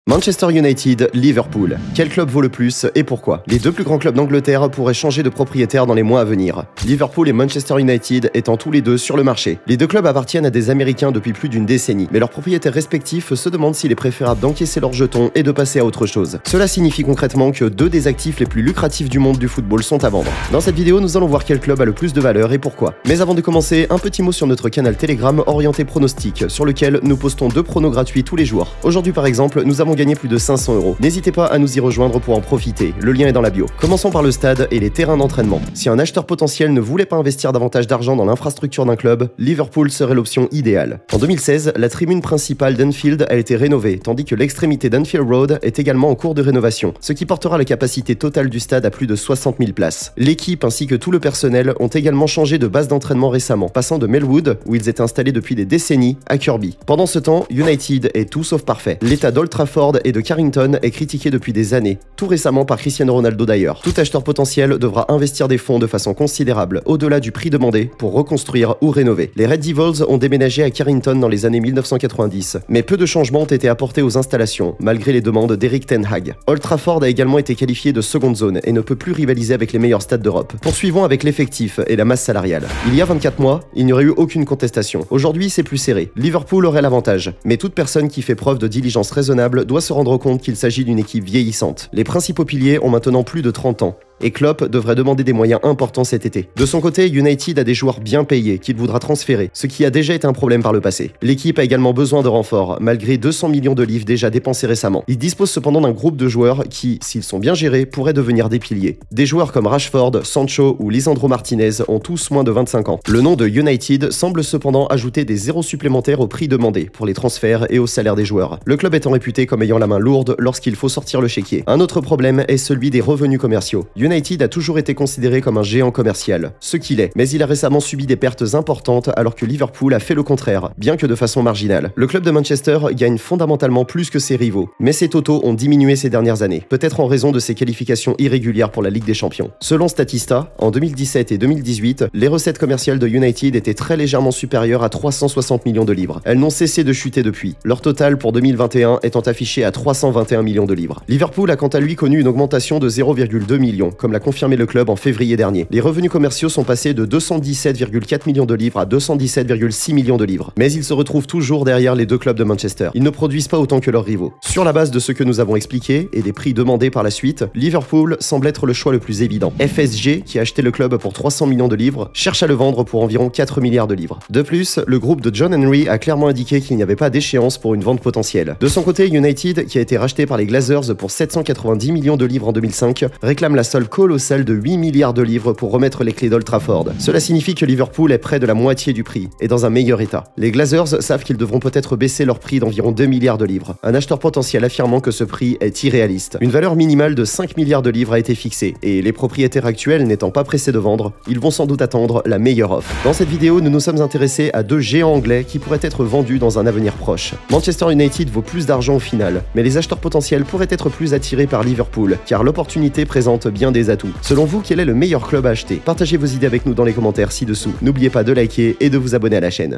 Manchester United, Liverpool. Quel club vaut le plus et pourquoi? Les deux plus grands clubs d'Angleterre pourraient changer de propriétaire dans les mois à venir. Liverpool et Manchester United étant tous les deux sur le marché. Les deux clubs appartiennent à des Américains depuis plus d'une décennie, mais leurs propriétaires respectifs se demandent s'il est préférable d'encaisser leurs jetons et de passer à autre chose. Cela signifie concrètement que deux des actifs les plus lucratifs du monde du football sont à vendre. Dans cette vidéo, nous allons voir quel club a le plus de valeur et pourquoi. Mais avant de commencer, un petit mot sur notre canal Telegram orienté pronostic, sur lequel nous postons 2 pronos gratuits tous les jours. Aujourd'hui par exemple, nous avons gagné plus de 500 €. N'hésitez pas à nous y rejoindre pour en profiter, le lien est dans la bio. Commençons par le stade et les terrains d'entraînement. Si un acheteur potentiel ne voulait pas investir davantage d'argent dans l'infrastructure d'un club, Liverpool serait l'option idéale. En 2016, la tribune principale d'Anfield a été rénovée, tandis que l'extrémité d'Anfield Road est également en cours de rénovation, ce qui portera la capacité totale du stade à plus de 60 000 places. L'équipe ainsi que tout le personnel ont également changé de base d'entraînement récemment, passant de Melwood, où ils étaient installés depuis des décennies, à Kirkby. Pendant ce temps, United est tout sauf parfait. L'état d'Old Trafford et de Carrington est critiqué depuis des années, tout récemment par Cristiano Ronaldo d'ailleurs. Tout acheteur potentiel devra investir des fonds de façon considérable, au-delà du prix demandé, pour reconstruire ou rénover. Les Red Devils ont déménagé à Carrington dans les années 1990, mais peu de changements ont été apportés aux installations, malgré les demandes d'Eric Ten Hag. Old Trafford a également été qualifié de seconde zone et ne peut plus rivaliser avec les meilleurs stades d'Europe. Poursuivons avec l'effectif et la masse salariale. Il y a 24 mois, il n'y aurait eu aucune contestation. Aujourd'hui, c'est plus serré. Liverpool aurait l'avantage, mais toute personne qui fait preuve de diligence raisonnable doit se rendre compte qu'il s'agit d'une équipe vieillissante. Les principaux piliers ont maintenant plus de 30 ans. Et Klopp devrait demander des moyens importants cet été. De son côté, United a des joueurs bien payés qu'il voudra transférer, ce qui a déjà été un problème par le passé. L'équipe a également besoin de renforts, malgré 200 millions de livres déjà dépensés récemment. Il dispose cependant d'un groupe de joueurs qui, s'ils sont bien gérés, pourraient devenir des piliers. Des joueurs comme Rashford, Sancho ou Lisandro Martinez ont tous moins de 25 ans. Le nom de United semble cependant ajouter des zéros supplémentaires au prix demandé pour les transferts et au salaire des joueurs. Le club étant réputé comme ayant la main lourde lorsqu'il faut sortir le chéquier. Un autre problème est celui des revenus commerciaux. United a toujours été considéré comme un géant commercial, ce qu'il est, mais il a récemment subi des pertes importantes alors que Liverpool a fait le contraire, bien que de façon marginale. Le club de Manchester gagne fondamentalement plus que ses rivaux, mais ses totaux ont diminué ces dernières années, peut-être en raison de ses qualifications irrégulières pour la Ligue des Champions. Selon Statista, en 2017 et 2018, les recettes commerciales de United étaient très légèrement supérieures à 360 millions de livres. Elles n'ont cessé de chuter depuis, leur total pour 2021 étant affiché à 321 millions de livres. Liverpool a quant à lui connu une augmentation de 0,2 millions, comme l'a confirmé le club en février dernier. Les revenus commerciaux sont passés de 217,4 millions de livres à 217,6 millions de livres. Mais ils se retrouvent toujours derrière les deux clubs de Manchester. Ils ne produisent pas autant que leurs rivaux. Sur la base de ce que nous avons expliqué et des prix demandés par la suite, Liverpool semble être le choix le plus évident. FSG, qui a acheté le club pour 300 millions de livres, cherche à le vendre pour environ 4 milliards de livres. De plus, le groupe de John Henry a clairement indiqué qu'il n'y avait pas d'échéance pour une vente potentielle. De son côté, United, qui a été racheté par les Glazers pour 790 millions de livres en 2005, réclame la somme colossale de 8 milliards de livres pour remettre les clés d'Old Trafford. Cela signifie que Liverpool est près de la moitié du prix et dans un meilleur état. Les Glazers savent qu'ils devront peut-être baisser leur prix d'environ 2 milliards de livres. Un acheteur potentiel affirmant que ce prix est irréaliste. Une valeur minimale de 5 milliards de livres a été fixée et les propriétaires actuels n'étant pas pressés de vendre, ils vont sans doute attendre la meilleure offre. Dans cette vidéo, nous nous sommes intéressés à 2 géants anglais qui pourraient être vendus dans un avenir proche. Manchester United vaut plus d'argent au final, mais les acheteurs potentiels pourraient être plus attirés par Liverpool, car l'opportunité présente bien des atouts. Selon vous, quel est le meilleur club à acheter? Partagez vos idées avec nous dans les commentaires ci-dessous. N'oubliez pas de liker et de vous abonner à la chaîne.